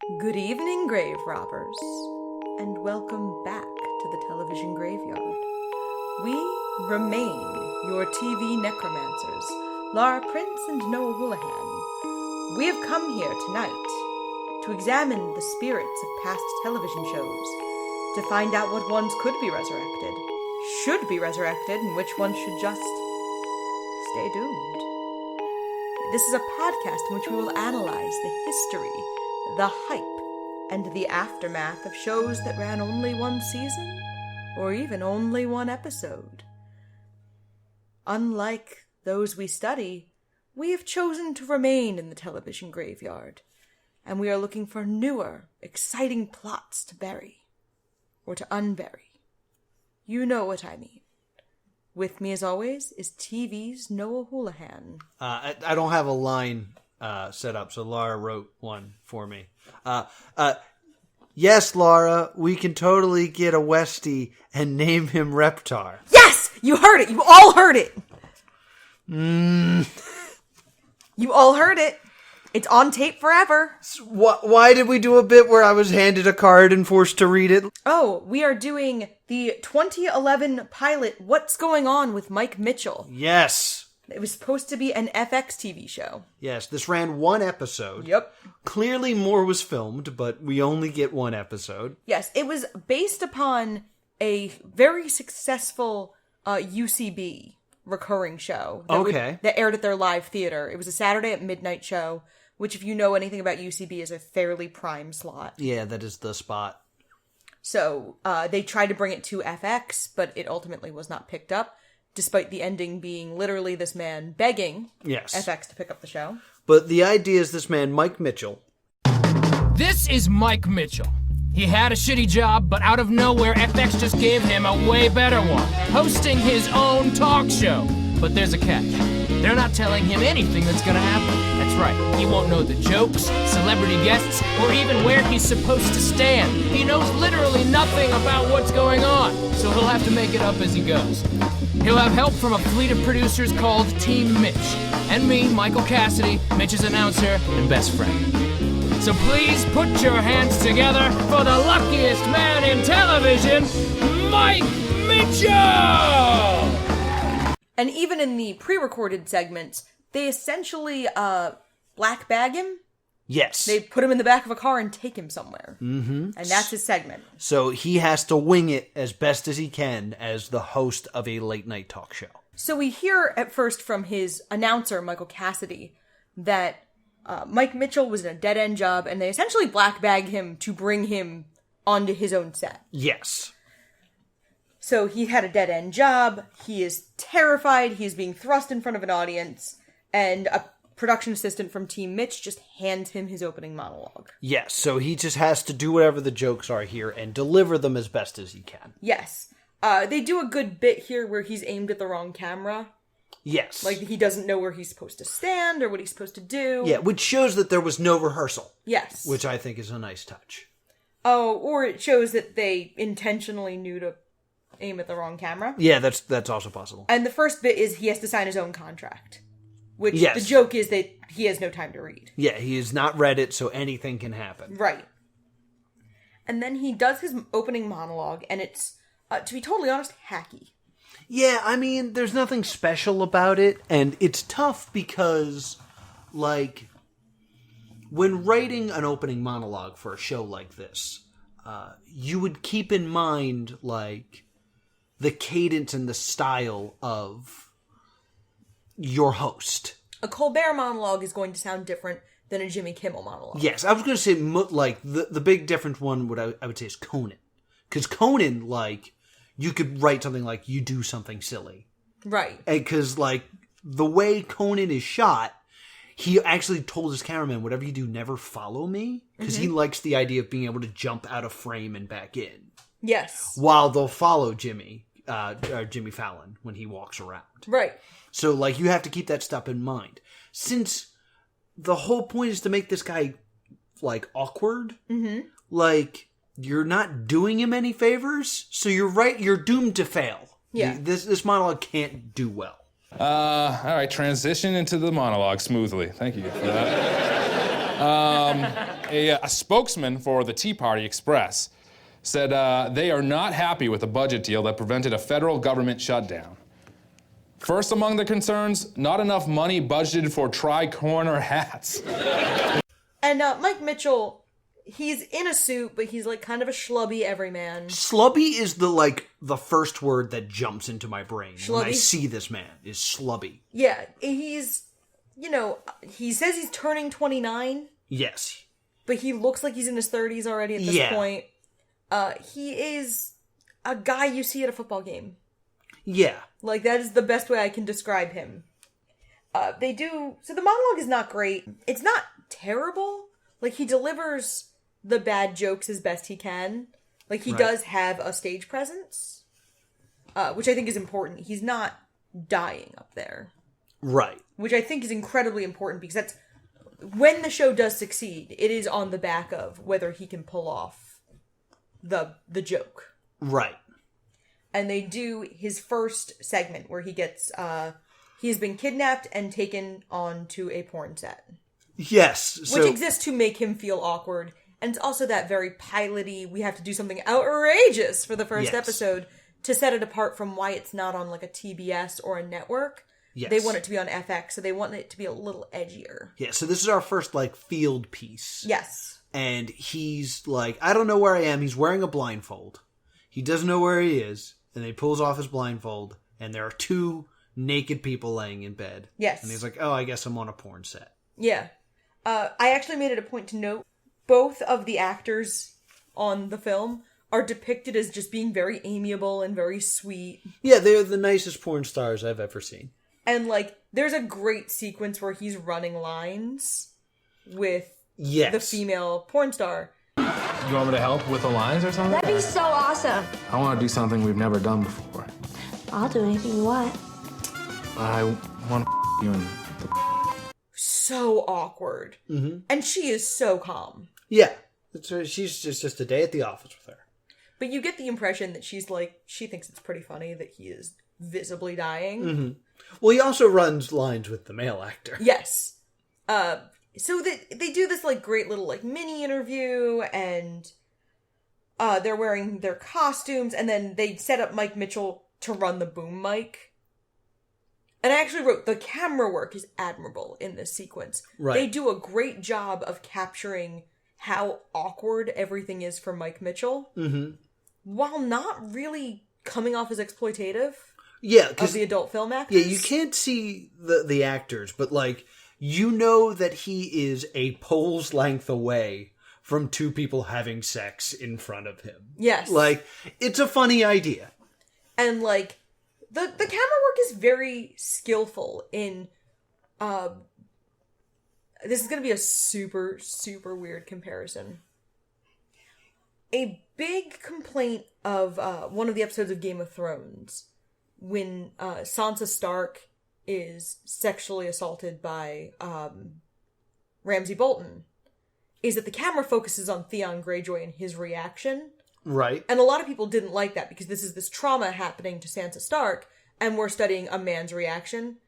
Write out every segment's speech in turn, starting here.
Good evening, grave robbers, and welcome back to the television graveyard. We remain your TV necromancers, Lara Prince and Noah Houlihan. We have come here tonight to examine the spirits of past television shows, to find out what ones could be resurrected, should be resurrected, and which ones should just stay doomed. This is a podcast in which we will analyze the history, the hype, and the aftermath of shows that ran only one season, or even only one episode. Unlike those we study, we have chosen to remain in the television graveyard, and we are looking for newer, exciting plots to bury, or to unbury. You know what I mean. With me, as always, is TV's Noah Houlihan. I don't have a line set up, so Laura wrote one for me. Yes, Laura, we can totally get a Westie and name him Reptar. Yes! You heard it! You all heard it! You all heard it! It's on tape forever. Why did we do a bit where I was handed a card and forced to read it? Oh, we are doing the 2011 pilot, What's Going On with Mike Mitchell. Yes. It was supposed to be an FX TV show. Yes, this ran one episode. Yep. Clearly more was filmed, but we only get one episode. Yes, it was based upon a very successful UCB recurring show. That aired at their live theater. It was a Saturday at midnight show, which, if you know anything about UCB, is a fairly prime slot. Yeah, that is the spot. So they tried to bring it to FX, but it ultimately was not picked up, despite the ending being literally this man begging FX to pick up the show. But the idea is this man, Mike Mitchell. This is Mike Mitchell. He had a shitty job, but out of nowhere, FX just gave him a way better one, hosting his own talk show. But there's a catch. They're not telling him anything that's gonna happen. That's right, he won't know the jokes, celebrity guests, or even where he's supposed to stand. He knows literally nothing about what's going on, so he'll have to make it up as he goes. He'll have help from a fleet of producers called Team Mitch, and me, Michael Cassidy, Mitch's announcer and best friend. So please put your hands together for the luckiest man in television, Mike Mitchell! And even in the pre-recorded segments, they essentially black bag him. Yes. They put him in the back of a car and take him somewhere. Mm-hmm. And that's his segment. So he has to wing it as best as he can as the host of a late-night talk show. So we hear at first from his announcer, Michael Cassidy, that Mike Mitchell was in a dead-end job, and they essentially black bag him to bring him onto his own set. Yes. So he had a dead-end job, he is terrified, he is being thrust in front of an audience, and a production assistant from Team Mitch just hands him his opening monologue. Yes, so he just has to do whatever the jokes are here and deliver them as best as he can. Yes. They do a good bit here where he's aimed at the wrong camera. Yes. Like, he doesn't know where he's supposed to stand or what he's supposed to do. Yeah, which shows that there was no rehearsal. Yes. Which I think is a nice touch. Oh, or it shows that they intentionally knew to aim at the wrong camera. Yeah, that's also possible. And the first bit is he has to sign his own contract. Which yes. The joke is that he has no time to read. Yeah, he has not read it, so anything can happen. Right. And then he does his opening monologue, and it's, to be totally honest, hacky. Yeah, I mean, there's nothing special about it, and it's tough because, like, when writing an opening monologue for a show like this, you would keep in mind, like, the cadence and the style of your host. A Colbert monologue is going to sound different than a Jimmy Kimmel monologue. Yes, I was going to say, like, the big different one, I would say, is Conan. Because Conan, like, you could write something like, you do something silly. Right. Because, like, the way Conan is shot, he actually told his cameraman, whatever you do, never follow me. Because he likes the idea of being able to jump out of frame and back in. Yes. While they'll follow Jimmy Fallon when he walks around. Right. So, like, you have to keep that stuff in mind. Since the whole point is to make this guy, like, awkward, like, you're not doing him any favors, so you're doomed to fail. Yeah. This monologue can't do well. All right, transition into the monologue smoothly. Thank you for that. A spokesman for the Tea Party Express said they are not happy with the budget deal that prevented a federal government shutdown. First among the concerns, not enough money budgeted for tri-corner hats. And Mike Mitchell, he's in a suit, but he's like kind of a schlubby everyman. Schlubby is the first word that jumps into my brain when I Schlubby? see this man, is schlubby. Yeah, he's, he says he's turning 29, Yes. but he looks like he's in his 30s already at this point. He is a guy you see at a football game. Yeah. Like, that is the best way I can describe him. So the monologue is not great. It's not terrible. Like, he delivers the bad jokes as best he can. Like, he does have a stage presence, which I think is important. He's not dying up there. Right. Which I think is incredibly important, because that's, when the show does succeed, it is on the back of whether he can pull off the joke. Right. And they do his first segment where he gets, he's been kidnapped and taken onto a porn set. Yes. Which exists to make him feel awkward. And it's also that very pilot-y, we have to do something outrageous for the first episode to set it apart from why it's not on like a TBS or a network. Yes. They want it to be on FX, so they want it to be a little edgier. Yeah, so this is our first field piece. Yes. And he's like, I don't know where I am. He's wearing a blindfold. He doesn't know where he is. And he pulls off his blindfold, and there are two naked people laying in bed. Yes. And he's like, oh, I guess I'm on a porn set. Yeah. I actually made it a point to note, both of the actors on the film are depicted as just being very amiable and very sweet. Yeah, they're the nicest porn stars I've ever seen. And, there's a great sequence where he's running lines with the female porn star. You want me to help with the lines or something? That'd be so awesome. I want to do something we've never done before. I'll do anything you want. I want to you and So awkward. Mm-hmm. And she is so calm. Yeah. She's just a day at the office with her. But you get the impression that she thinks it's pretty funny that he is visibly dying. Mm-hmm. Well, he also runs lines with the male actor. Yes. So they do this great little mini interview, and they're wearing their costumes, and then they set up Mike Mitchell to run the boom mic. And I actually wrote, the camera work is admirable in this sequence. Right. They do a great job of capturing how awkward everything is for Mike Mitchell, while not really coming off as exploitative. Yeah, of the adult film actors. Yeah, you can't see the actors, but you know that he is a pole's length away from two people having sex in front of him. Yes. It's a funny idea. And the camera work is very skillful in this is going to be a super, super weird comparison. A big complaint of one of the episodes of Game of Thrones, when Sansa Stark is sexually assaulted by Ramsay Bolton, is that the camera focuses on Theon Greyjoy and his reaction. Right. And a lot of people didn't like that because this is this trauma happening to Sansa Stark, and we're studying a man's reaction.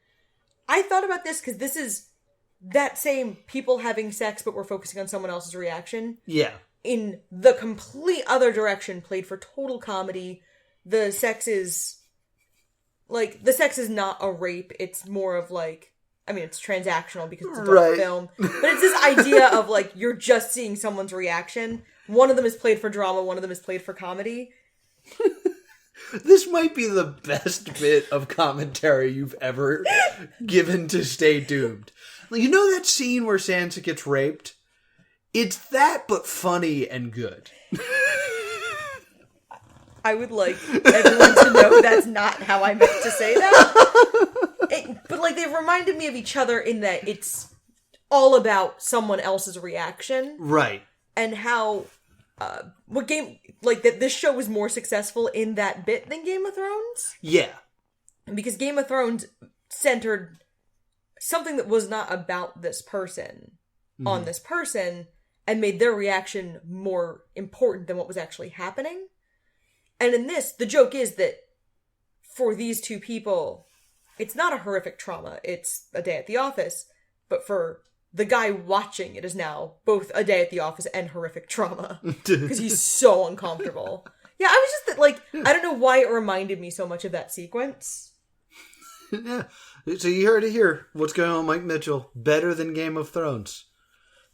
I thought about this because this is that same people having sex, but we're focusing on someone else's reaction. Yeah. In the complete other direction, played for total comedy. The sex is not a rape. It's more of it's transactional because it's a dark film. But it's this idea of you're just seeing someone's reaction. One of them is played for drama, one of them is played for comedy. This might be the best bit of commentary you've ever given to Stay Doomed. You know that scene where Sansa gets raped? It's that, but funny and good. I would like everyone to know that's not how I meant to say that. But they reminded me of each other in that it's all about someone else's reaction. Right. And how that this show was more successful in that bit than Game of Thrones. Yeah. Because Game of Thrones centered something that was not about this person on this person and made their reaction more important than what was actually happening. And in this, the joke is that for these two people, it's not a horrific trauma. It's a day at the office. But for the guy watching it is now both a day at the office and horrific trauma. Because he's so uncomfortable. Yeah, I was just, like, I don't know why it reminded me so much of that sequence. Yeah. So you heard it here. What's going on, Mike Mitchell? Better than Game of Thrones.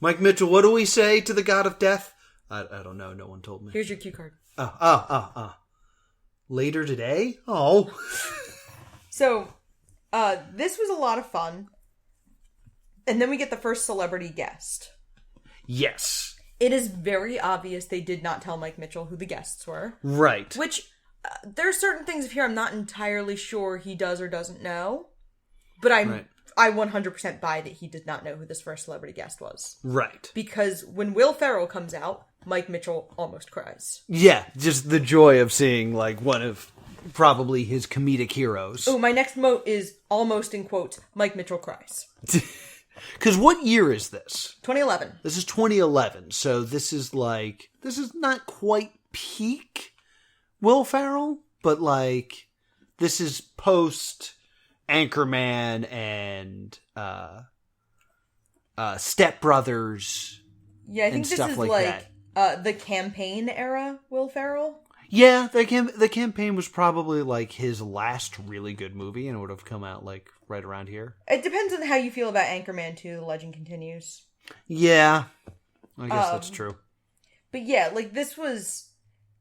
Mike Mitchell, what do we say to the God of Death? I don't know. No one told me. Here's your cue card. Later today? Oh. So, this was a lot of fun. And then we get the first celebrity guest. Yes. It is very obvious they did not tell Mike Mitchell who the guests were. Right. Which, there are certain things here I'm not entirely sure he does or doesn't know. But I 100% buy that he did not know who this first celebrity guest was. Right. Because when Will Ferrell comes out, Mike Mitchell almost cries. Yeah, just the joy of seeing, like, one of probably his comedic heroes. Oh, my next note is almost in quotes, Mike Mitchell cries. Because what year is this? 2011. This is 2011, so this is not quite peak Will Ferrell, but, like, this is post Anchorman and Step Brothers. Yeah, I think this is like the campaign era Will Ferrell. Yeah, the campaign was probably like his last really good movie, and it would have come out like right around here. It depends on how you feel about Anchorman 2, The Legend Continues. Yeah, I guess that's true. But yeah, like this was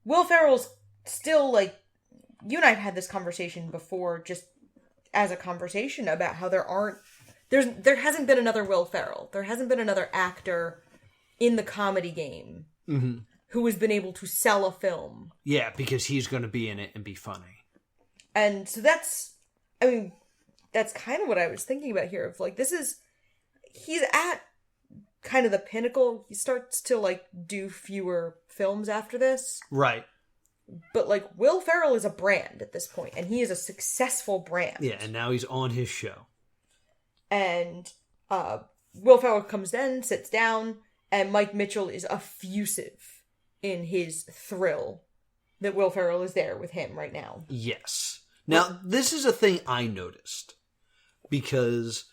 Will Ferrell's still like you and I have had this conversation before, just as a conversation about how there hasn't been another Will Ferrell. There hasn't been another actor in the comedy game who has been able to sell a film. Yeah, because he's going to be in it and be funny. And so that's kind of what I was thinking about here. Of like, he's at kind of the pinnacle. He starts to like do fewer films after this. Right. But like, Will Ferrell is a brand at this point, and he is a successful brand. Yeah, and now he's on his show. And Will Ferrell comes in, sits down, and Mike Mitchell is effusive in his thrill that Will Ferrell is there with him right now. Yes. Now, this is a thing I noticed, because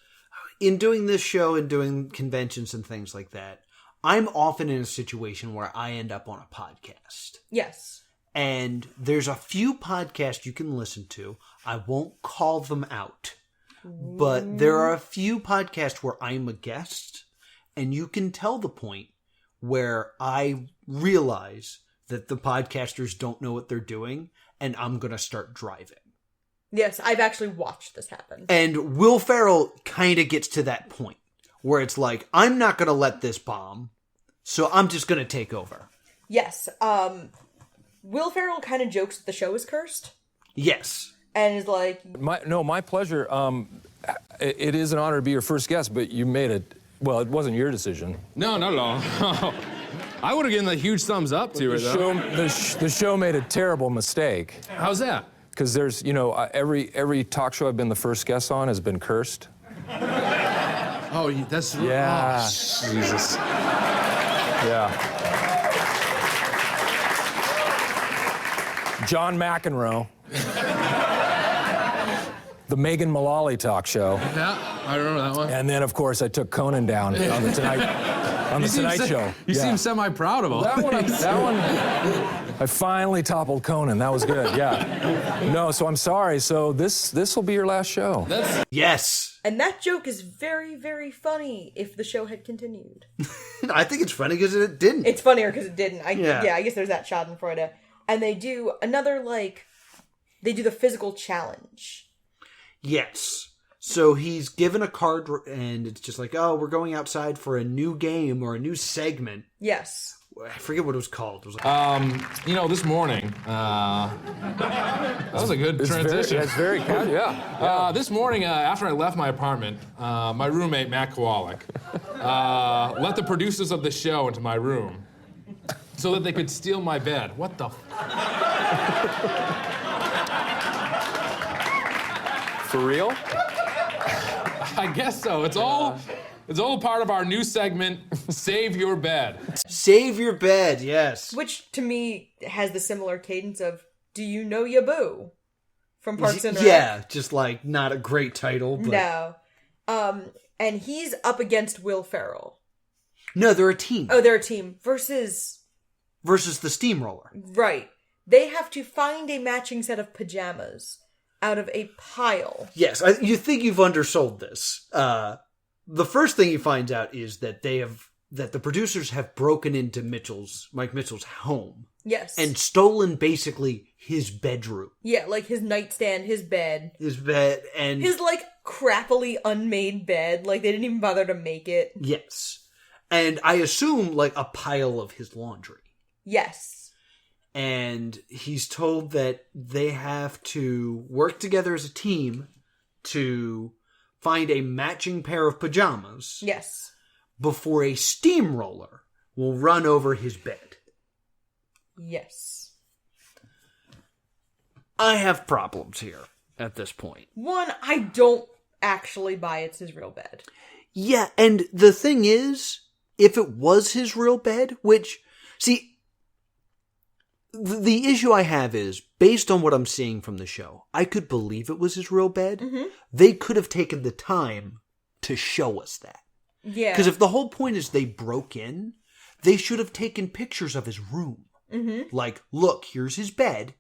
in doing this show and doing conventions and things like that, I'm often in a situation where I end up on a podcast. Yes. And there's a few podcasts you can listen to. I won't call them out. But there are a few podcasts where I'm a guest, and you can tell the point where I realize that the podcasters don't know what they're doing, and I'm going to start driving. Yes, I've actually watched this happen. And Will Ferrell kind of gets to that point where it's like, I'm not going to let this bomb, so I'm just going to take over. Yes, Will Ferrell kind of jokes that the show is cursed. Yes. And is like... My pleasure. It is an honor to be your first guest, but you made it... Well, it wasn't your decision. No, not at all. I would have given a huge thumbs up to it, though. The show made a terrible mistake. How's that? Because there's, every talk show I've been the first guest on has been cursed. Oh, that's... Yeah. Oh, Jesus. Yeah. John McEnroe. The Megan Mullally talk show. Yeah, I remember that one. And then, of course, I took Conan down on the Tonight Show. You seem semi-proud of all that one, I finally toppled Conan. That was good, yeah. No, so I'm sorry. So this will be your last show. Yes. And that joke is very, very funny if the show had continued. I think it's funny because it didn't. It's funnier because it didn't. I guess there's that schadenfreude. And they do another, they do the physical challenge. Yes. So he's given a card, and it's just like, oh, we're going outside for a new game or a new segment. Yes. I forget what it was called. It was like, this morning, that was a good transition. It's very casual, yeah. This morning, after I left my apartment, my roommate, Matt Kowalik, let the producers of the show into my room so that they could steal my bed. What the For real? I guess so. It's all part of our new segment, Save Your Bed. Save Your Bed, yes. Which, to me, has the similar cadence of, Do You Know Ya Boo? From Parks and Rec. Yeah, just not a great title. But... No. and he's up against Will Ferrell. No, they're a team. Oh, they're a team. Versus the steamroller. Right. They have to find a matching set of pajamas out of a pile. Yes, you think you've undersold this. The first thing he finds out is that the producers have broken into Mike Mitchell's home. Yes. And stolen basically his bedroom. Yeah, like his nightstand, his bed. And... his, like, crappily unmade bed. Like, they didn't even bother to make it. Yes. And I assume, like, a pile of his laundry. Yes. And he's told that they have to work together as a team to find a matching pair of pajamas. Yes. Before a steamroller will run over his bed. Yes. I have problems here at this point. One, I don't actually buy it's his real bed. Yeah, and the thing is, if it was his real bed, which, see, the issue I have is, based on what I'm seeing from the show, I could believe it was his real bed. Mm-hmm. They could have taken the time to show us that. Yeah. Because if the whole point is they broke in, they should have taken pictures of his room. Mm-hmm. Like, look, here's his bed.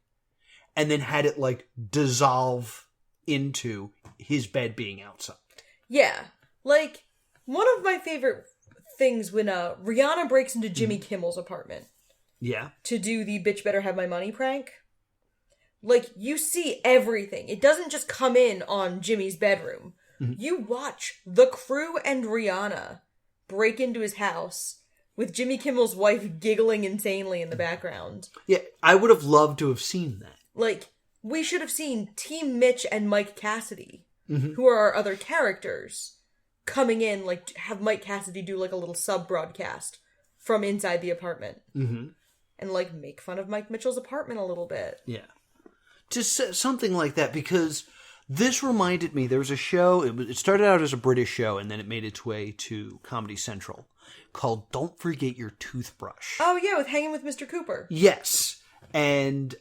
And then had it, like, dissolve into his bed being outside. Yeah. Like, one of my favorite things when Rihanna breaks into Jimmy Kimmel's apartment. Yeah. To do the bitch better have my money prank. Like, you see everything. It doesn't just come in on Jimmy's bedroom. Mm-hmm. You watch the crew and Rihanna break into his house with Jimmy Kimmel's wife giggling insanely in the background. Yeah, I would have loved to have seen that. Like, we should have seen Team Mitch and Mike Cassidy, who are our other characters, coming in, like, have Mike Cassidy do, like, a little sub-broadcast from inside the apartment. Mm-hmm. And, like, make fun of Mike Mitchell's apartment a little bit. Yeah. Just something like that, because this reminded me, there was a show, it started out as a British show, and then it made its way to Comedy Central, called Don't Forget Your Toothbrush. Oh, yeah, with Hanging with Mr. Cooper. Yes. And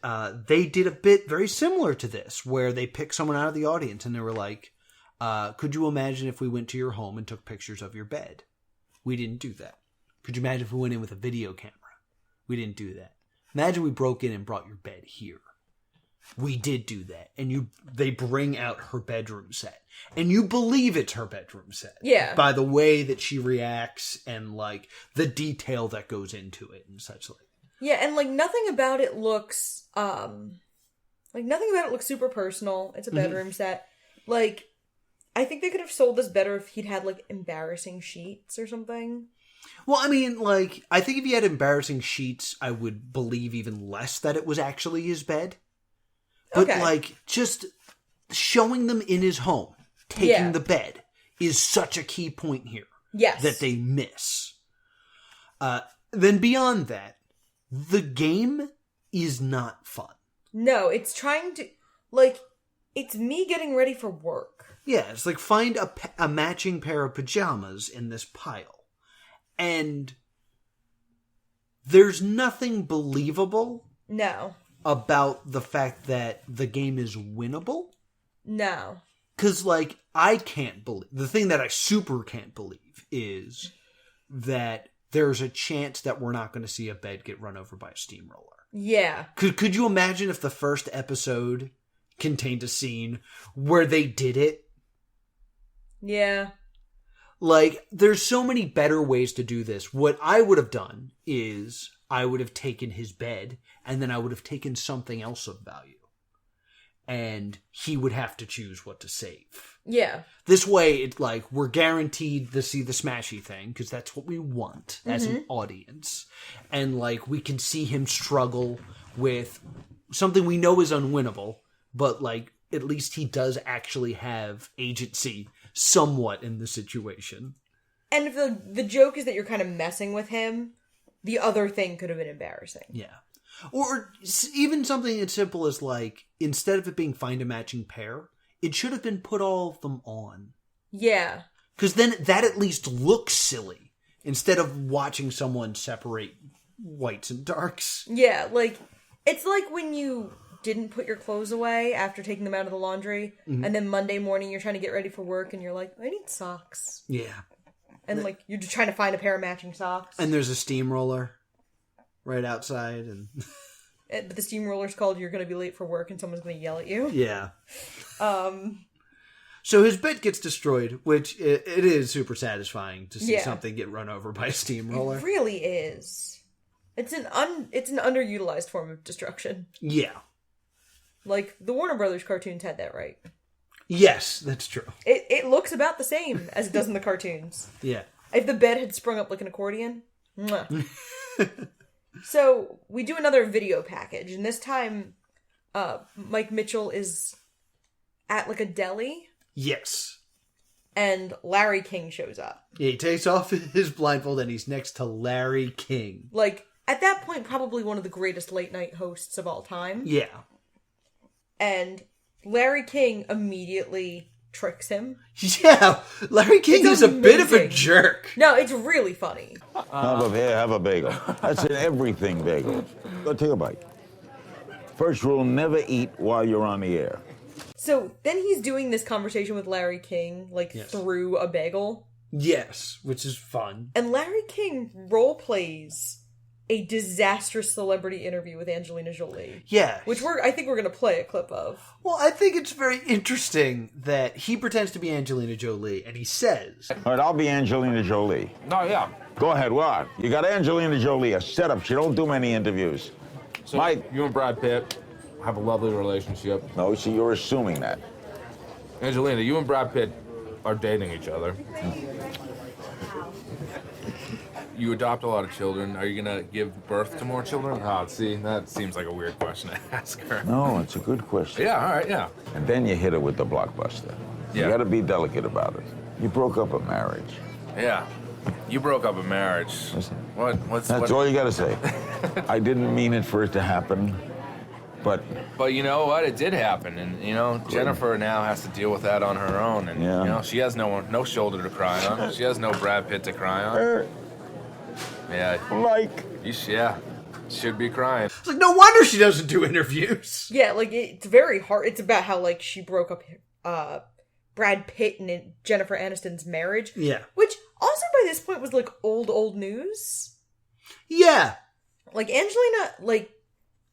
they did a bit very similar to this, where they picked someone out of the audience, and they were like, could you imagine if we went to your home and took pictures of your bed? We didn't do that. Could you imagine if we went in with a video camera? We didn't do that. Imagine we broke in and brought your bed here. We did do that. And they bring out her bedroom set. And you believe it's her bedroom set. Yeah. By the way that she reacts and, like, the detail that goes into it and such like. Yeah, and, like, nothing about it looks super personal. It's a bedroom set. Like, I think they could have sold this better if he'd had, like, embarrassing sheets or something. Well, I mean, like, I think if he had embarrassing sheets, I would believe even less that it was actually his bed. But, like, just showing them in his home, taking the bed, is such a key point here. Yes. That they miss. Then beyond that, the game is not fun. No, it's trying to, like, it's me getting ready for work. Yeah, it's like find a matching pair of pajamas in this pile. And there's nothing believable. No. About the fact that the game is winnable. No. Because, like, I can't believe... The thing that I super can't believe is that there's a chance that we're not going to see a bed get run over by a steamroller. Yeah. Could you imagine if the first episode contained a scene where they did it? Yeah. Like, there's so many better ways to do this. What I would have done is I would have taken his bed and then I would have taken something else of value. And he would have to choose what to save. Yeah. This way, it's like, we're guaranteed to see the smashy thing, because that's what we want as an audience. And, like, we can see him struggle with something we know is unwinnable, but, like, at least he does actually have agency somewhat in the situation. And if the joke is that you're kind of messing with him, the other thing could have been embarrassing. Yeah. Or even something as simple as, like, instead of it being find a matching pair, it should have been put all of them on. Yeah. Because then that at least looks silly, instead of watching someone separate whites and darks. Yeah, like, it's like when you didn't put your clothes away after taking them out of the laundry, and then Monday morning you're trying to get ready for work, and you're like, I need socks. Yeah. And, like, you're just trying to find a pair of matching socks. And there's a steamroller right outside, and... But the steamroller's called, you're going to be late for work, and someone's going to yell at you. Yeah. So his bed gets destroyed, which it is super satisfying to see something get run over by a steamroller. It really is. It's an underutilized form of destruction. Yeah. Like, the Warner Brothers cartoons had that right. Yes, that's true. It looks about the same as it does in the cartoons. Yeah. If the bed had sprung up like an accordion. Mwah. So, we do another video package, and this time, Mike Mitchell is at, like, a deli. Yes. And Larry King shows up. Yeah, he takes off his blindfold, and he's next to Larry King. Like, at that point, probably one of the greatest late-night hosts of all time. Yeah. And Larry King immediately tricks him. Yeah, Larry King is a bit of a jerk. No, it's really funny. Have a bagel. That's an everything bagel. Go take a bite. First rule, never eat while you're on the air. So then he's doing this conversation with Larry King, like, through a bagel. Yes, which is fun. And Larry King role plays a disastrous celebrity interview with Angelina Jolie. Yeah. Which I think we're going to play a clip of. Well, I think it's very interesting that he pretends to be Angelina Jolie, and he says... All right, I'll be Angelina Jolie. No, yeah. Go ahead, what? You got Angelina Jolie, a setup. She don't do many interviews. So Mike. you and Brad Pitt have a lovely relationship. No, see, you're assuming that. Angelina, you and Brad Pitt are dating each other. You adopt a lot of children. Are you going to give birth to more children? Oh, see, that seems like a weird question to ask her. No, it's a good question. Yeah, all right, yeah. And then you hit her with the blockbuster. Yeah. You got to be delicate about it. You broke up a marriage. Yeah. You broke up a marriage. Listen, What's all you got to say. I didn't mean it for it to happen, but... But you know what? It did happen, and you know Jennifer now has to deal with that on her own, and you know she has no shoulder to cry on. She has no Brad Pitt to cry on. Yeah. Like. Should be crying. It's like, no wonder she doesn't do interviews. Yeah, like, it's very hard. It's about how, like, she broke up Brad Pitt and Jennifer Aniston's marriage. Yeah. Which also by this point was, like, old news. Yeah. Like,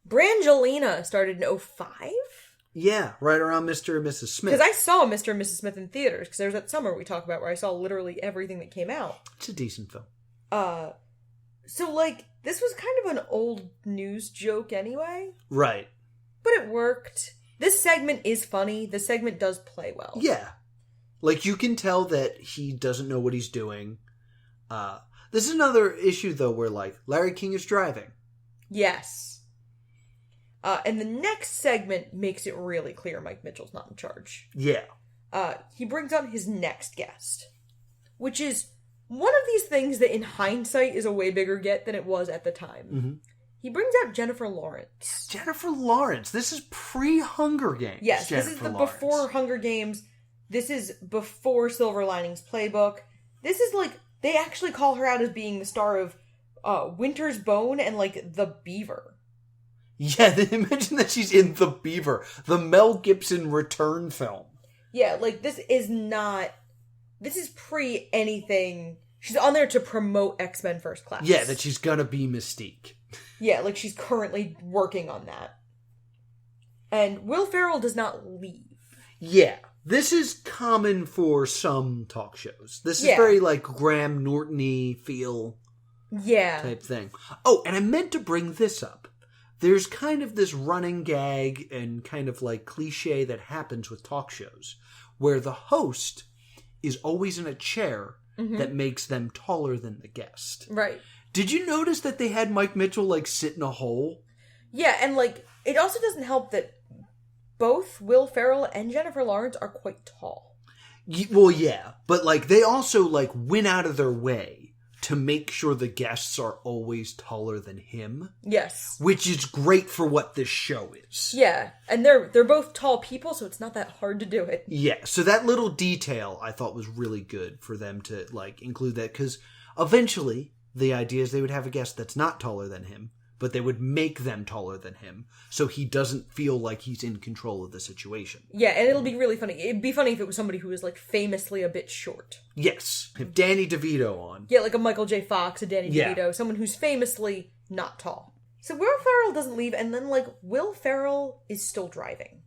Brangelina started in 05? Yeah, right around Mr. and Mrs. Smith. Because I saw Mr. and Mrs. Smith in theaters, because there was that summer we talked about where I saw literally everything that came out. It's a decent film. So, like, this was kind of an old news joke anyway. Right. But it worked. This segment is funny. This segment does play well. Yeah. Like, you can tell that he doesn't know what he's doing. This is another issue, though, where, like, Larry King is driving. Yes. And the next segment makes it really clear Mike Mitchell's not in charge. Yeah. He brings on his next guest, which is one of these things that in hindsight is a way bigger get than it was at the time. Mm-hmm. He brings out Jennifer Lawrence. Jennifer Lawrence. This is pre-Hunger Games. Yes, Jennifer this is the Lawrence. before Hunger Games. This is before Silver Linings Playbook. This is like, they actually call her out as being the star of Winter's Bone and, like, The Beaver. Yeah, they mention that she's in The Beaver, the Mel Gibson return film. Yeah, like, this is pre anything. She's on there to promote X-Men First Class. Yeah, that she's gonna be Mystique. Yeah, like, she's currently working on that. And Will Ferrell does not leave. Yeah, this is common for some talk shows. This is very, like, Graham Norton-y feel type thing. Oh, and I meant to bring this up. There's kind of this running gag and kind of, like, cliche that happens with talk shows, where the host is always in a chair that makes them taller than the guest. Right. Did you notice that they had Mike Mitchell, like, sit in a hole? Yeah, and, like, it also doesn't help that both Will Ferrell and Jennifer Lawrence are quite tall. Well, yeah, but, like, they also, like, went out of their way to make sure the guests are always taller than him. Yes. Which is great for what this show is. Yeah, and they're both tall people, so it's not that hard to do it. Yeah, so that little detail I thought was really good for them to, like, include that, because eventually the idea is they would have a guest that's not taller than him, but they would make them taller than him, so he doesn't feel like he's in control of the situation. Yeah, and it'll be really funny. It'd be funny if it was somebody who was, like, famously a bit short. Yes. If Danny DeVito on. Yeah, like a Michael J. Fox, a Danny Yeah. DeVito, someone who's famously not tall. So Will Ferrell doesn't leave, and then, like, Will Ferrell is still driving.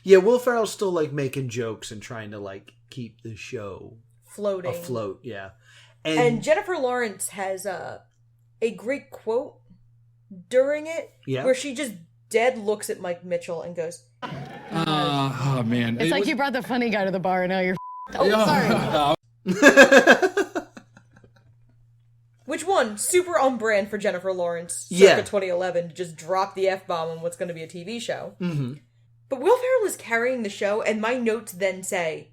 Yeah, Will Ferrell's still, like, making jokes and trying to, like, keep the show Floating. afloat, yeah. And Jennifer Lawrence has a great quote during it, where she just dead looks at Mike Mitchell and goes, oh, man. It's like you brought the funny guy to the bar and now you're sorry. Which one? Super on brand for Jennifer Lawrence, circa Yeah. 2011, to just drop the F-bomb on what's going to be a TV show. Mm-hmm. But Will Ferrell is carrying the show, and my notes then say,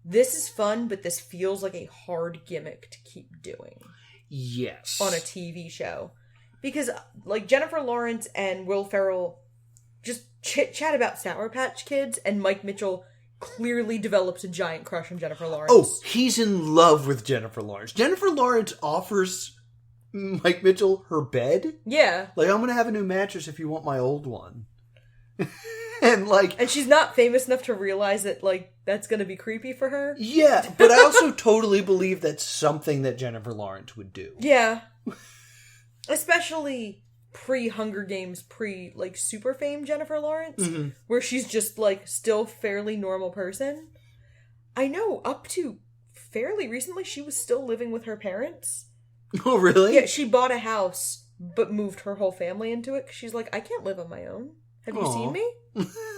this is fun, but this feels like a hard gimmick to keep doing. Yes. On a TV show. Because, like, Jennifer Lawrence and Will Ferrell just chit-chat about Sour Patch Kids, and Mike Mitchell clearly develops a giant crush on Jennifer Lawrence. Oh, he's in love with Jennifer Lawrence. Jennifer Lawrence offers Mike Mitchell her bed. Yeah. Like, I'm going to have a new mattress if you want my old one. And she's not famous enough to realize that, like, that's going to be creepy for her. Yeah, but I also totally believe that's something that Jennifer Lawrence would do. Yeah. Especially pre-Hunger Games, like, super fame Jennifer Lawrence, where she's just, like, still fairly normal person. I know, up to fairly recently, she was still living with her parents. Oh, really? Yeah, she bought a house, but moved her whole family into it, 'cause she's like, I can't live on my own. Have you seen me?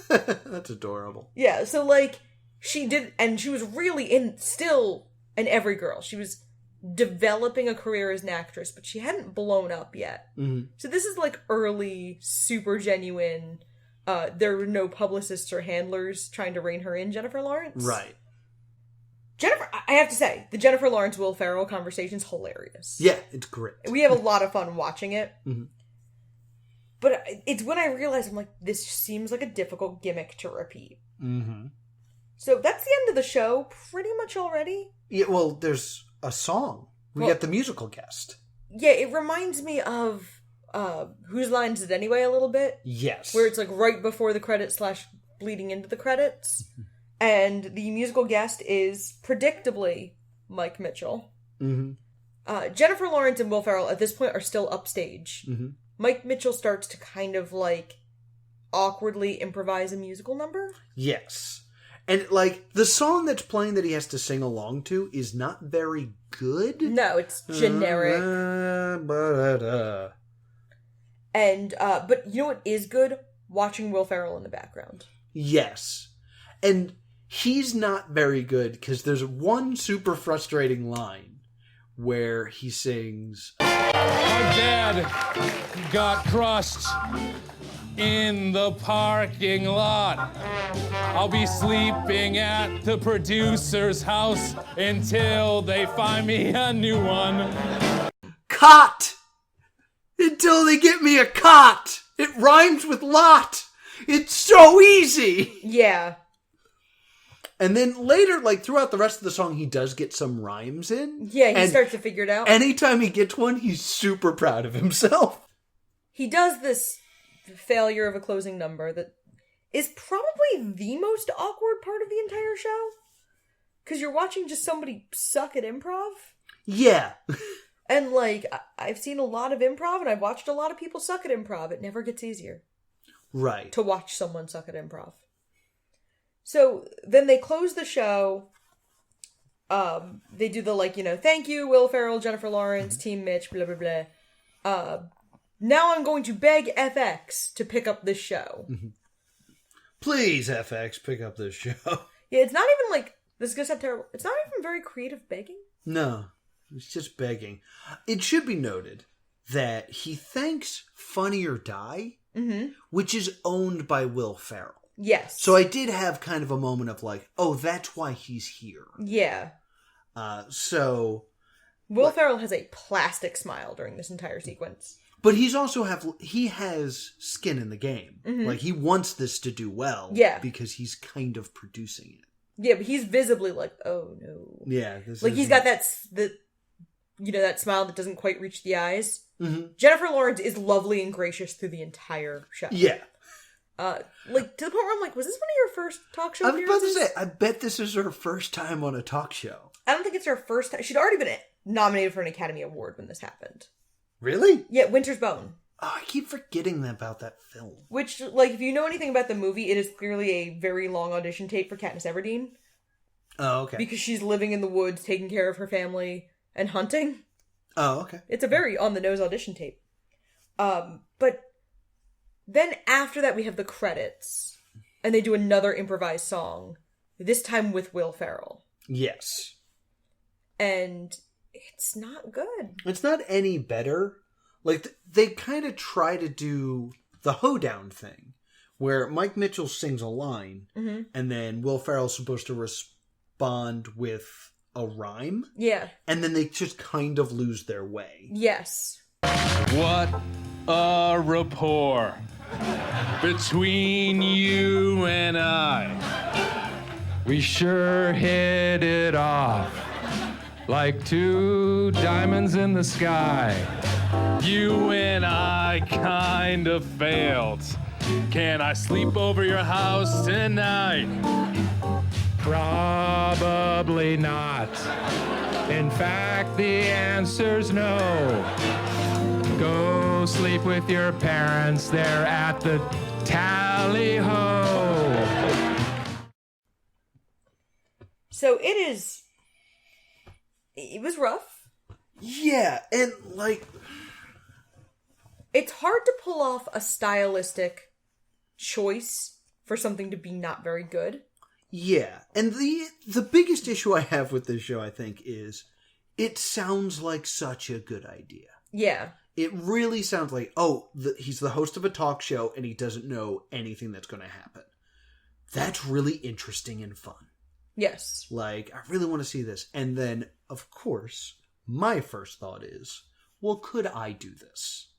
That's adorable. Yeah, so, like, she did, and she was really still an every girl. She was developing a career as an actress, but she hadn't blown up yet. Mm-hmm. So this is, like, early, super genuine, there were no publicists or handlers trying to rein her in, Jennifer Lawrence. Right. Jennifer, I have to say, the Jennifer Lawrence Will Ferrell conversation's hilarious. Yeah, it's great. We have a lot of fun watching it. Mm-hmm. But it's when I realized, I'm like, this seems like a difficult gimmick to repeat. Mm-hmm. So that's the end of the show, pretty much already. Yeah, well, there's a song. We get the musical guest. Yeah, it reminds me of Whose Lines Is It Anyway a little bit. Yes. Where it's like right before the credits / bleeding into the credits. And the musical guest is, predictably, Mike Mitchell. Mm-hmm. Jennifer Lawrence and Will Ferrell at this point are still upstage. Mm-hmm. Mike Mitchell starts to kind of, like, awkwardly improvise a musical number. Yes. And, like, the song that's playing that he has to sing along to is not very good. No, it's generic. And, but you know what is good? Watching Will Ferrell in the background. Yes. And he's not very good, because there's one super frustrating line where he sings, Our dad got crushed in the parking lot. I'll be sleeping at the producer's house until they find me a new one. cot! Until they get me a cot! It rhymes with lot! It's so easy! Yeah. And then later, like, throughout the rest of the song, he does get some rhymes in. Yeah, he starts to figure it out. Anytime he gets one, he's super proud of himself. He does this failure of a closing number that is probably the most awkward part of the entire show. Because you're watching just somebody suck at improv. Yeah. And, like, I've seen a lot of improv, and I've watched a lot of people suck at improv. It never gets easier. Right. To watch someone suck at improv. So, then they close the show. They do the, like, you know, thank you, Will Ferrell, Jennifer Lawrence, Team Mitch, blah, blah, blah. Now I'm going to beg FX to pick up this show. Please, FX, pick up this show. Yeah, it's not even, like, this is going to sound terrible. It's not even very creative begging. No, it's just begging. It should be noted that he thanks Funny or Die, which is owned by Will Ferrell. Yes. So I did have kind of a moment of like, oh, that's why he's here. Yeah. So Will Ferrell has a plastic smile during this entire sequence. But he has skin in the game. Like, he wants this to do well. Yeah. Because he's kind of producing it. Yeah, but he's visibly like, oh no. Yeah. Like, he's got that smile that doesn't quite reach the eyes. Mm-hmm. Jennifer Lawrence is lovely and gracious through the entire show. Yeah. Like, to the point where I'm like, was this one of your first talk show I was about to appearances? say, I bet this is her first time on a talk show. I don't think it's her first time. She'd already been nominated for an Academy Award when this happened. Really? Yeah, Winter's Bone. Oh, I keep forgetting about that film. Which, like, if you know anything about the movie, it is clearly a very long audition tape for Katniss Everdeen. Oh, okay. Because she's living in the woods, taking care of her family, and hunting. Oh, okay. It's a very on-the-nose audition tape. But then after that, we have the credits. And they do another improvised song. This time with Will Ferrell. Yes. And it's not good. It's not any better. Like, they kind of try to do the hoedown thing, where Mike Mitchell sings a line, and then Will Ferrell's supposed to respond with a rhyme. Yeah. And then they just kind of lose their way. Yes. What a rapport between you and I. We sure hit it off like two diamonds in the sky. You and I kind of failed. Can I sleep over your house tonight? Probably not. In fact, the answer's no. Go sleep with your parents. They're at the tally-ho. So it was rough. Yeah, and, like... It's hard to pull off a stylistic choice for something to be not very good. Yeah, and the biggest issue I have with this show, I think, is it sounds like such a good idea. Yeah. It really sounds like, he's the host of a talk show and he doesn't know anything that's going to happen. That's really interesting and fun. Yes. Like, I really want to see this. And then, of course, my first thought is, well, could I do this?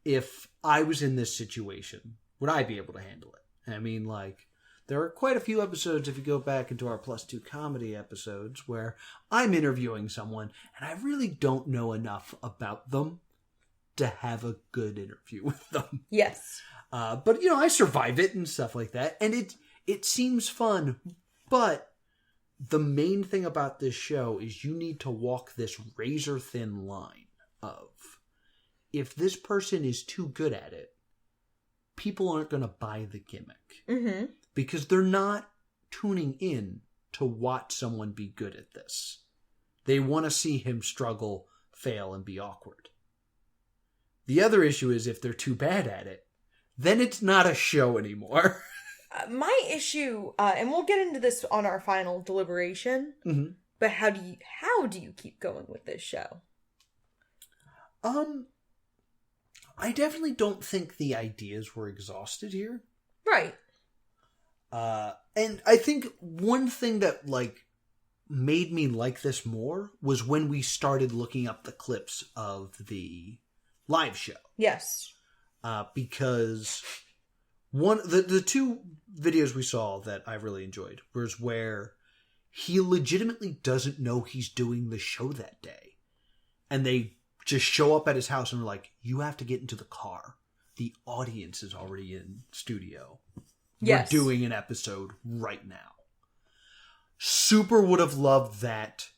If I was in this situation, would I be able to handle it? I mean, like, there are quite a few episodes, if you go back into our +2 comedy episodes, where I'm interviewing someone, and I really don't know enough about them to have a good interview with them. Yes. But, I survive it and stuff like that, and it seems fun, but the main thing about this show is you need to walk this razor-thin line of, if this person is too good at it, people aren't going to buy the gimmick. Mm-hmm. Because they're not tuning in to watch someone be good at this. They want to see him struggle, fail, and be awkward. The other issue is if they're too bad at it, then it's not a show anymore. My issue, and we'll get into this on our final deliberation, but how do you keep going with this show? I definitely don't think the ideas were exhausted here. Right. And I think one thing that, like, made me like this more was when we started looking up the clips of the live show. Yes. Because the two videos we saw that I really enjoyed was where he legitimately doesn't know he's doing the show that day. And they just show up at his house and are like, you have to get into the car. The audience is already in studio. Yes. We're doing an episode right now. Super would have loved that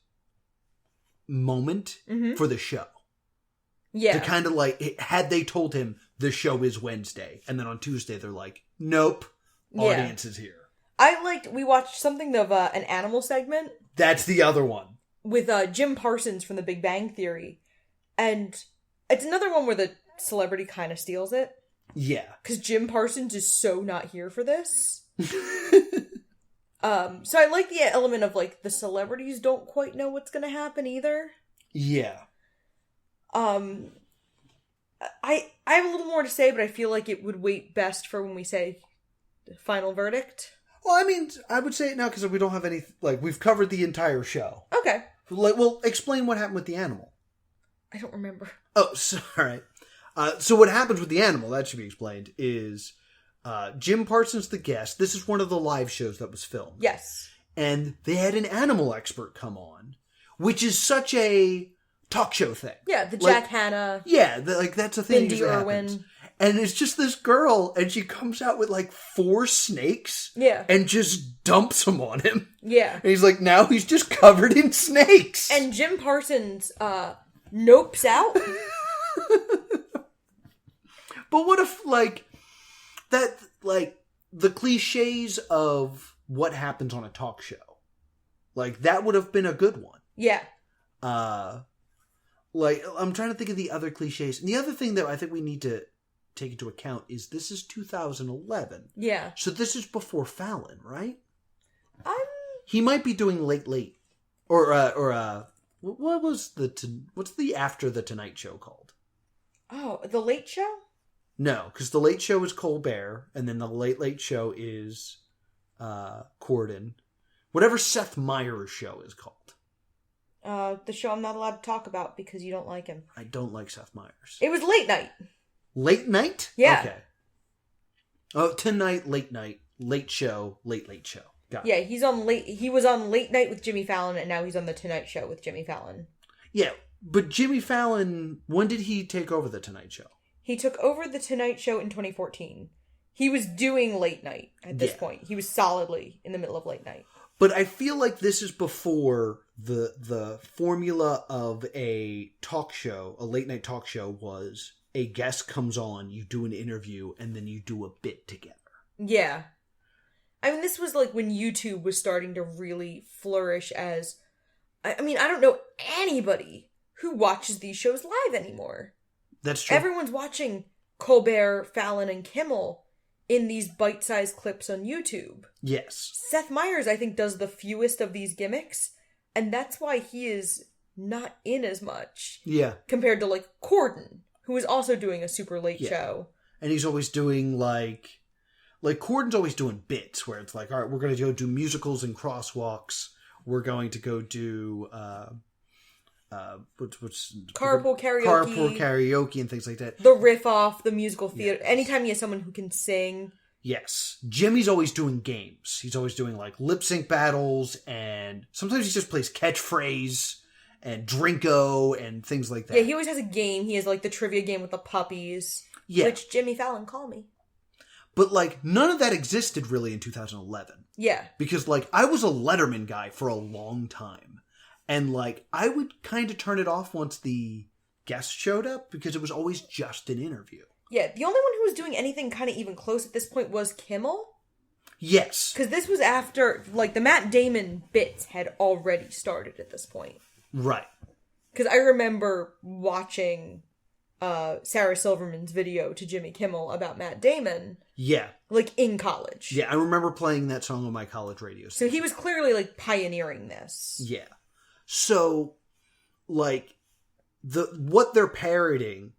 moment for the show. Yeah. To kind of like, had they told him the show is Wednesday, and then on Tuesday they're like, nope, audience is here. We watched something of an animal segment. That's the other one. With Jim Parsons from The Big Bang Theory. And it's another one where the celebrity kind of steals it. Yeah. Because Jim Parsons is so not here for this. So I like the element of, like, the celebrities don't quite know what's going to happen either. Yeah. I have a little more to say, but I feel like it would wait best for when we say the final verdict. Well, I mean, I would say it now because we don't have any, like, we've covered the entire show. Okay. Like, well, explain what happened with the animal. I don't remember. Oh, sorry. So what happens with the animal, that should be explained, is Jim Parsons the guest. This is one of the live shows that was filmed. Yes. And they had an animal expert come on, which is such a talk show thing. Yeah, the Like, Jack Hanna. Yeah, that's a thing. Bindi that Irwin. happens. And it's just this girl, and she comes out with like 4 snakes. Yeah. And just dumps them on him. Yeah. And he's like, now he's just covered in snakes. And Jim Parsons nopes out. But what if, like, that, like, the cliches of what happens on a talk show, like, that would have been a good one. Yeah. Like, I'm trying to think of the other cliches. And the other thing that I think we need to take into account is this is 2011. Yeah. So this is before Fallon, right? He might be doing Late. Or what's the after the Tonight Show called? Oh, The Late Show? No, because The Late Show is Colbert, and then The Late Show is Corden. Whatever Seth Meyers' show is called. The show I'm not allowed to talk about because you don't like him. I don't like Seth Meyers. It was Late Night. Late Night? Yeah. Okay. Oh, Tonight, Late Night, Late Show, Late Show. Got it. Yeah, he was on Late Night with Jimmy Fallon, and now he's on The Tonight Show with Jimmy Fallon. Yeah, but Jimmy Fallon, when did he take over The Tonight Show? He took over The Tonight Show in 2014. He was doing Late Night at this point. He was solidly in the middle of Late Night. But I feel like this is before the formula of a talk show, a late night talk show, was a guest comes on, you do an interview, and then you do a bit together. Yeah. I mean, this was like when YouTube was starting to really flourish as... I mean, I don't know anybody who watches these shows live anymore. That's true. Everyone's watching Colbert, Fallon, and Kimmel in these bite-sized clips on YouTube. Yes. Seth Meyers, I think, does the fewest of these gimmicks, and that's why he is not in as much. Yeah. Compared to, like, Corden, who is also doing a super late show. And he's always doing, like Corden's always doing bits, where it's like, all right, we're going to go do musicals and crosswalks. We're going to go do... what's Carpool karaoke and things like that. The riff off, the musical theater. Yes. Anytime you have someone who can sing. Yes. Jimmy's always doing games. He's always doing like lip sync battles, and sometimes he just plays catchphrase and Drinko and things like that. Yeah, he always has a game. He has like the trivia game with the puppies. Yeah. Which Jimmy Fallon, call me. But like none of that existed really in 2011. Yeah. Because like I was a Letterman guy for a long time. And, like, I would kind of turn it off once the guest showed up because it was always just an interview. Yeah, the only one who was doing anything kind of even close at this point was Kimmel. Yes. Because this was after, like, the Matt Damon bits had already started at this point. Right. Because I remember watching Sarah Silverman's video to Jimmy Kimmel about Matt Damon. Yeah. Like, in college. Yeah, I remember playing that song on my college radio station. So he was clearly, like, pioneering this. Yeah. So, like, what they're parroting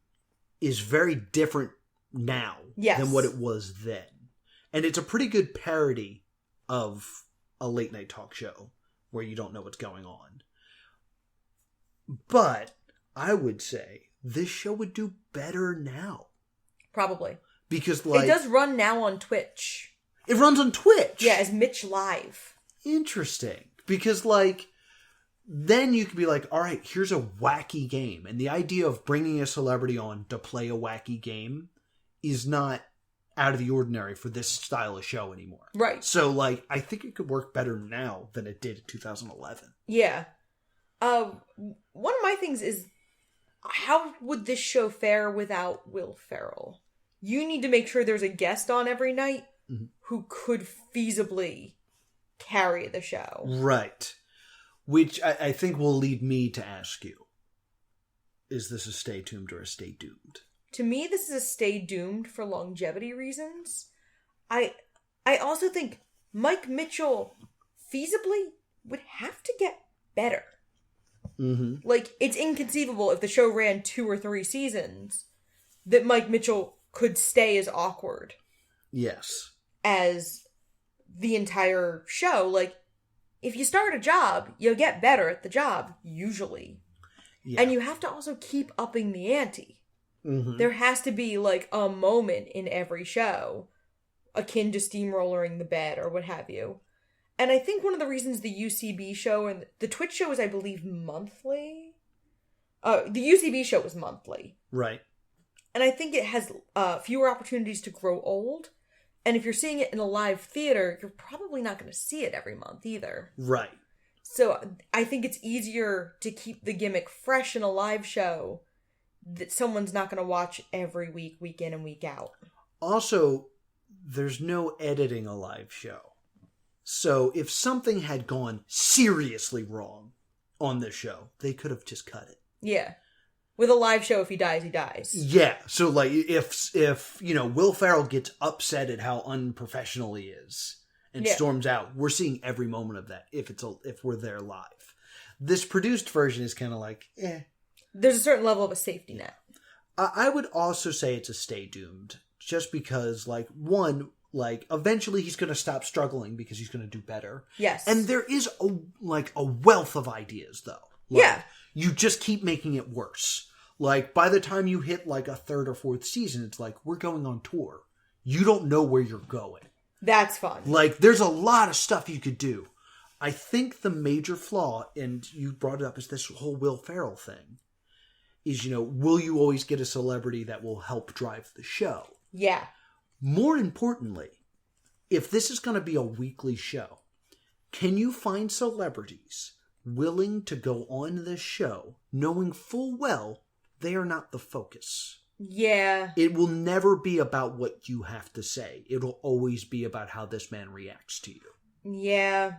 is very different now than what it was then. And it's a pretty good parody of a late night talk show where you don't know what's going on. But I would say this show would do better now. Probably. Because, like... It does run now on Twitch. It runs on Twitch? Yeah, as Mitch Live. Interesting. Because, like... Then you could be like, all right, here's a wacky game. And the idea of bringing a celebrity on to play a wacky game is not out of the ordinary for this style of show anymore. Right. So, like, I think it could work better now than it did in 2011. Yeah. One of my things is, how would this show fare without Will Ferrell? You need to make sure there's a guest on every night who could feasibly carry the show. Right. Which I think will lead me to ask you, is this a stay tuned or a stay doomed? To me, this is a stay doomed for longevity reasons. I also think Mike Mitchell feasibly would have to get better. Mm-hmm. Like, it's inconceivable if the show ran 2 or 3 seasons that Mike Mitchell could stay as awkward. Yes. As the entire show. Like, if you start a job, you'll get better at the job, usually. Yeah. And you have to also keep upping the ante. Mm-hmm. There has to be, like, a moment in every show, akin to steamrollering the bed or what have you. And I think one of the reasons the UCB show and the Twitch show is, I believe, monthly. The UCB show was monthly. Right. And I think it has fewer opportunities to grow old. And if you're seeing it in a live theater, you're probably not going to see it every month either. Right. So I think it's easier to keep the gimmick fresh in a live show that someone's not going to watch every week, week in and week out. Also, there's no editing a live show. So if something had gone seriously wrong on this show, they could have just cut it. Yeah. With a live show, if he dies, he dies. Yeah. So, like, if Will Ferrell gets upset at how unprofessional he is and storms out, we're seeing every moment of that if we're there live. This produced version is kind of like, There's a certain level of a safety net. I would also say it's a stay doomed. Just because, eventually he's going to stop struggling because he's going to do better. Yes. And there is a wealth of ideas, though. You just keep making it worse. Like, by the time you hit, a third or fourth season, it's like, we're going on tour. You don't know where you're going. That's fun. There's a lot of stuff you could do. I think the major flaw, and you brought it up, is this whole Will Ferrell thing. Is, will you always get a celebrity that will help drive the show? Yeah. More importantly, if this is going to be a weekly show, can you find celebrities willing to go on this show knowing full well they are not the focus? Yeah. It will never be about what you have to say. It'll always be about how this man reacts to you. Yeah.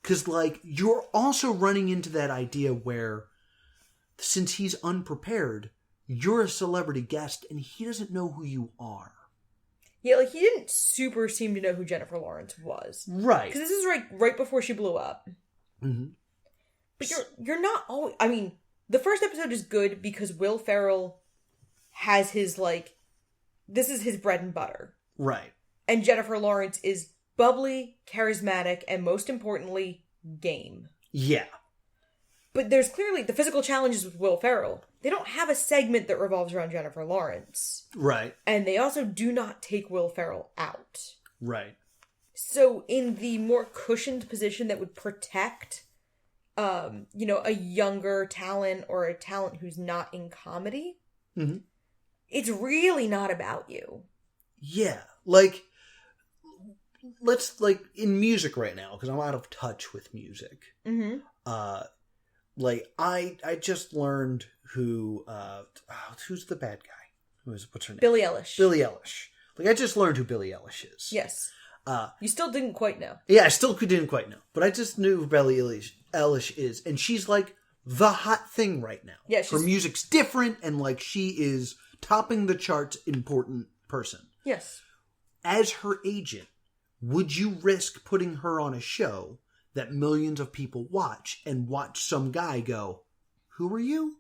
Because, you're also running into that idea where, since he's unprepared, you're a celebrity guest and he doesn't know who you are. Yeah, he didn't super seem to know who Jennifer Lawrence was. Right. Because this is right before she blew up. Mm-hmm. But you're not always... I mean, the first episode is good because Will Ferrell has his, this is his bread and butter. Right. And Jennifer Lawrence is bubbly, charismatic, and most importantly, game. Yeah. But there's clearly the physical challenges with Will Ferrell. They don't have a segment that revolves around Jennifer Lawrence. Right. And they also do not take Will Ferrell out. Right. So in the more cushioned position that would protect, a younger talent or a talent who's not in comedy, mm-hmm. It's really not about you. Yeah. Let's, in music right now, because I'm out of touch with music. Mm-hmm. I just learned who's the bad guy? What's her name? Billie Eilish. Billie Eilish. I just learned who Billie Eilish is. Yes. You still didn't quite know. Yeah, I still didn't quite know. But I just knew who Billie Eilish is. And she's, the hot thing right now. Yeah, her music's different, and, she is topping the charts important person. Yes. As her agent, would you risk putting her on a show that millions of people watch and watch some guy go, who are you?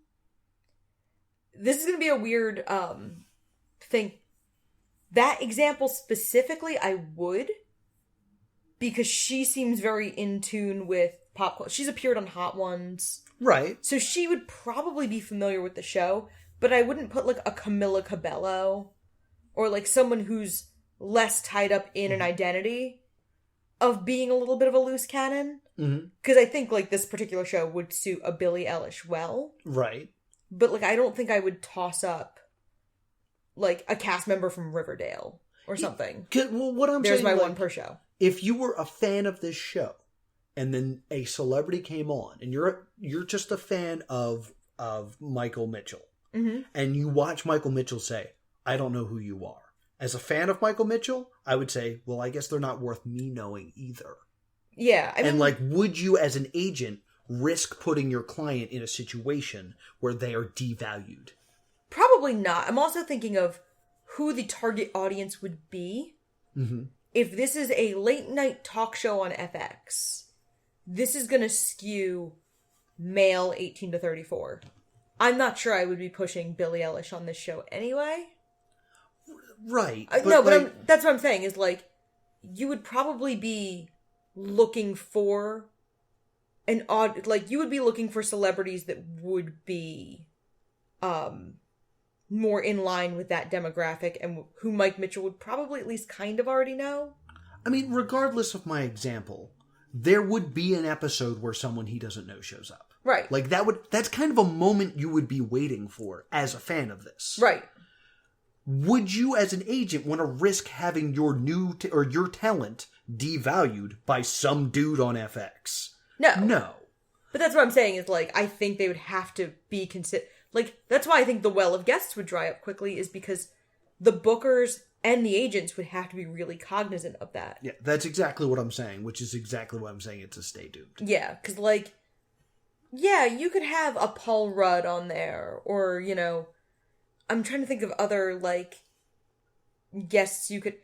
This is going to be a weird thing. That example specifically, I would, because she seems very in tune with pop culture. She's appeared on Hot Ones. Right. So she would probably be familiar with the show, but I wouldn't put a Camila Cabello or someone who's less tied up in an identity of being a little bit of a loose cannon. Because I think this particular show would suit a Billie Eilish well. Right. But I don't think I would toss up a cast member from Riverdale or something. Well, what I'm There's saying, my one per show. If you were a fan of this show and then a celebrity came on and you're just a fan of Michael Mitchell, mm-hmm. and you watch Michael Mitchell say, I don't know who you are. As a fan of Michael Mitchell, I would say, well, I guess they're not worth me knowing either. Yeah. I mean, would you as an agent risk putting your client in a situation where they are devalued? Probably not. I'm also thinking of who the target audience would be. Mm-hmm. If this is a late night talk show on FX, this is going to skew male 18 to 34. I'm not sure I would be pushing Billie Eilish on this show anyway. Right. That's what I'm saying is you would probably be looking for you would be looking for celebrities that would be more in line with that demographic and who Mike Mitchell would probably at least kind of already know. I mean, regardless of my example, there would be an episode where someone he doesn't know shows up. Right. Like, that's kind of a moment you would be waiting for as a fan of this. Right. Would you, as an agent, want to risk having your your talent devalued by some dude on FX? No. But that's what I'm saying is, like, I think they would have to be like, that's why I think the well of guests would dry up quickly, is because the bookers and the agents would have to be really cognizant of that. Yeah, that's exactly what I'm saying, which is exactly why I'm saying it's a stay doomed. Yeah, because, like, yeah, you could have a Paul Rudd on there, or, you know, I'm trying to think of other, like, guests you could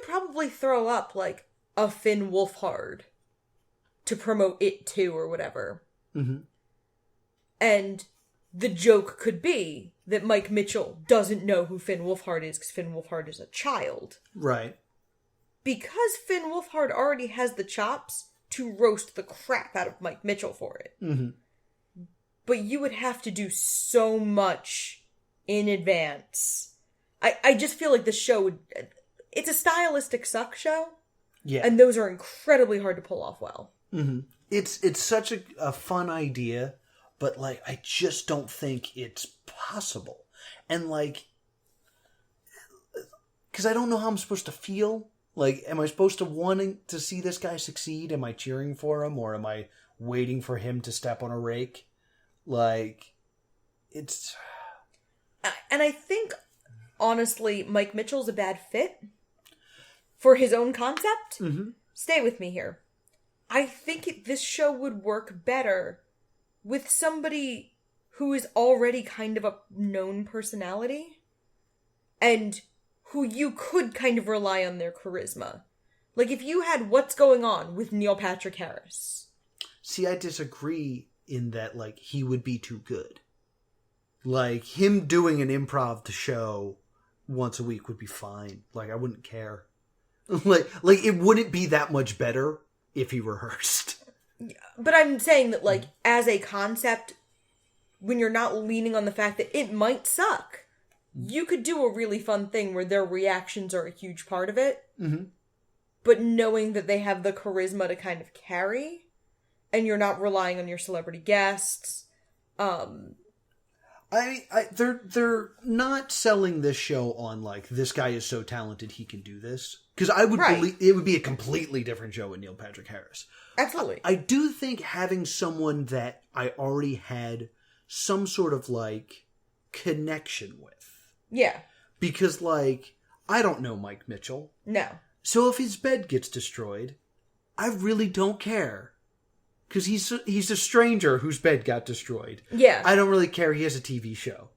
probably throw up, like, a Finn Wolfhard to promote it too, or whatever. Mm-hmm. And the joke could be that Mike Mitchell doesn't know who Finn Wolfhard is because Finn Wolfhard is a child. Right. Because Finn Wolfhard already has the chops to roast the crap out of Mike Mitchell for it. Mm-hmm. But you would have to do so much in advance. I just feel like the show would... It's a stylistic suck show. Yeah. And those are incredibly hard to pull off well. Mm-hmm. It's such a fun idea, but, like, I just don't think it's possible. And, like... Because I don't know how I'm supposed to feel. Like, am I supposed to wanting to see this guy succeed? Am I cheering for him? Or am I waiting for him to step on a rake? Like, it's... And I think, honestly, Mike Mitchell's a bad fit for his own concept. Mm-hmm. Stay with me here. I think this show would work better with somebody who is already kind of a known personality and who you could kind of rely on their charisma. Like, if you had What's Going On with Neil Patrick Harris. See, I disagree in that, like, he would be too good. Like, him doing an improv show once a week would be fine. Like, I wouldn't care. like, it wouldn't be that much better if he rehearsed. But I'm saying that, like, as a concept, when you're not leaning on the fact that it might suck, you could do a really fun thing where their reactions are a huge part of it. Mm-hmm. But knowing that they have the charisma to kind of carry, and you're not relying on your celebrity guests. They're not selling this show on, like, this guy is so talented he can do this. Because I would believe it would be a completely different show with Neil Patrick Harris. Absolutely. I do think having someone that I already had some sort of, like, connection with. Yeah. Because, like, I don't know Mike Mitchell. No. So if his bed gets destroyed, I really don't care. Because he's a stranger whose bed got destroyed. Yeah. I don't really care. He has a TV show.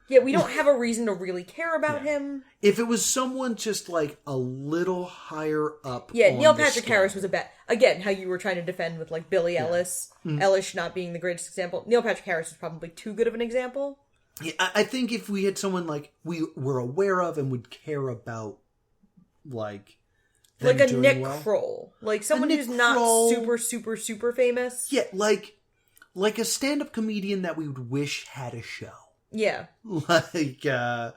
Yeah, we don't have a reason to really care about him. If it was someone just, like, a little higher up. Yeah, on Neil the Patrick scale. Harris was a bad... Again, how you were trying to defend with, like, Billy Ellis. Mm-hmm. Ellis not being the greatest example. Neil Patrick Harris was probably too good of an example. Yeah, I think if we had someone, like, we were aware of and would care about, like... Like a doing Nick well. Kroll. Like someone Nick who's not Kroll. super, super, super famous. Yeah, like a stand-up comedian that we would wish had a show. Yeah. Like a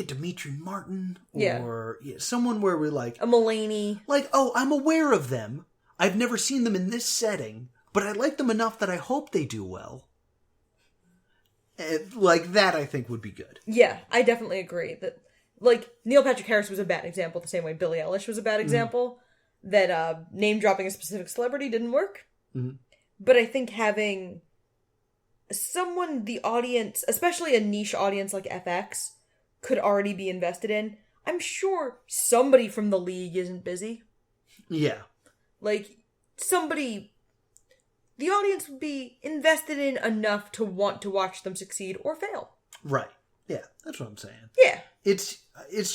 Dimitri Martin or someone where we're like... A Mulaney. Like, oh, I'm aware of them. I've never seen them in this setting, but I like them enough that I hope they do well. Like that, I think, would be good. Yeah, I definitely agree that... Like, Neil Patrick Harris was a bad example the same way Billie Eilish was a bad example. That name-dropping a specific celebrity didn't work. Mm-hmm. But I think having someone the audience, especially a niche audience like FX, could already be invested in. I'm sure somebody from the league isn't busy. Yeah. Like, somebody... The audience would be invested in enough to want to watch them succeed or fail. Right. Yeah, that's what I'm saying. Yeah. It's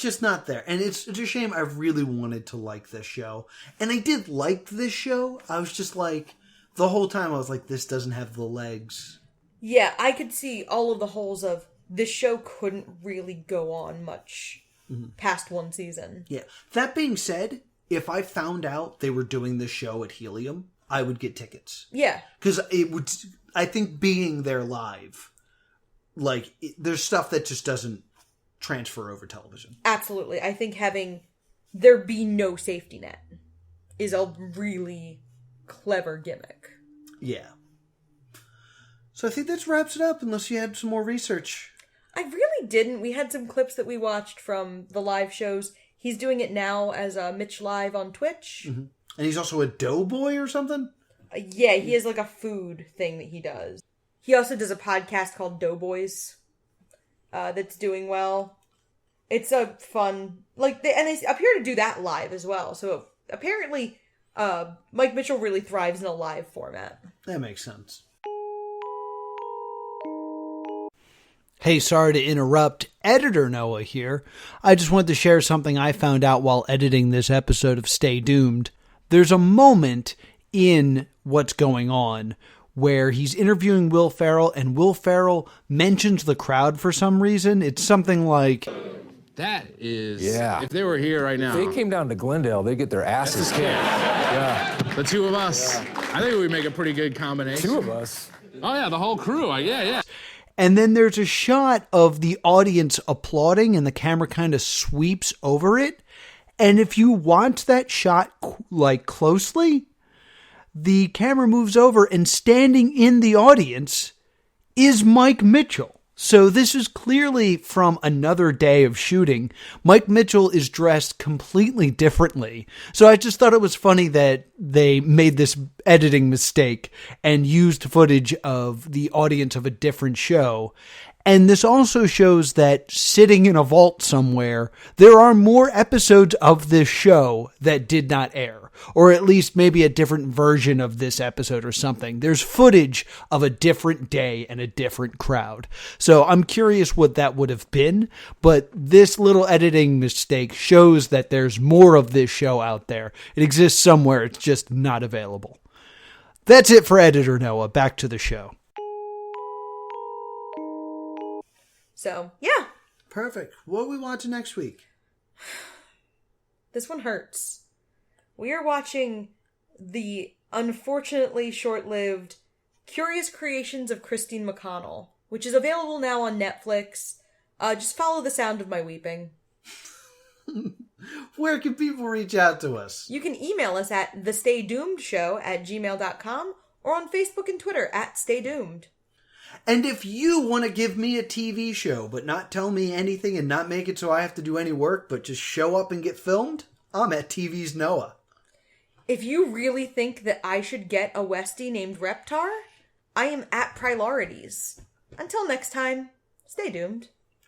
just not there. And it's a shame. I really wanted to like this show. And I did like this show. I was just like, the whole time I was like, this doesn't have the legs. Yeah, I could see all of the holes of this show couldn't really go on much past one season. Yeah. That being said, if I found out they were doing this show at Helium, I would get tickets. Yeah. Because it would, I think being there live, like, there's stuff that just doesn't transfer over television. Absolutely. I think having there be no safety net is a really clever gimmick. Yeah. So I think that wraps it up, unless you had some more research. I really didn't. We had some clips that we watched from the live shows. He's doing it now as Mitch Live on Twitch. Mm-hmm. And he's also a doughboy or something? Yeah, he has like a food thing that he does. He also does a podcast called Doughboys that's doing well. It's a fun... and they appear to do that live as well. So apparently, Mike Mitchell really thrives in a live format. That makes sense. Hey, sorry to interrupt. Editor Noah here. I just wanted to share something I found out while editing this episode of Stay Doomed. There's a moment in What's Going On where he's interviewing Will Ferrell, and Will Ferrell mentions the crowd for some reason. It's something like... That is... Yeah. If they were here right now... If they came down to Glendale, they'd get their asses kicked. Yeah. The two of us. Yeah. I think we'd make a pretty good combination. Two of us. Oh, yeah, the whole crew. Yeah. And then there's a shot of the audience applauding, and the camera kind of sweeps over it. And if you watch that shot closely, the camera moves over, and standing in the audience is Mike Mitchell. So this is clearly from another day of shooting. Mike Mitchell is dressed completely differently. So I just thought it was funny that they made this editing mistake and used footage of the audience of a different show. And this also shows that sitting in a vault somewhere, there are more episodes of this show that did not air. Or at least maybe a different version of this episode or something. There's footage of a different day and a different crowd. So I'm curious what that would have been. But this little editing mistake shows that there's more of this show out there. It exists somewhere. It's just not available. That's it for Editor Noah. Back to the show. So, yeah. Perfect. What are we watching next week? This one hurts. We are watching the unfortunately short-lived Curious Creations of Christine Mcconnell, which is available now on Netflix. Just follow the sound of my weeping. Where can people reach out to us? You can email us at thestaydoomedshow@gmail.com or on Facebook and Twitter @staydoomed. And if you want to give me a TV show, but not tell me anything and not make it so I have to do any work, but just show up and get filmed, I'm at TV's Noah. If you really think that I should get a Westie named Reptar, I am at Priorities. Until next time, stay doomed.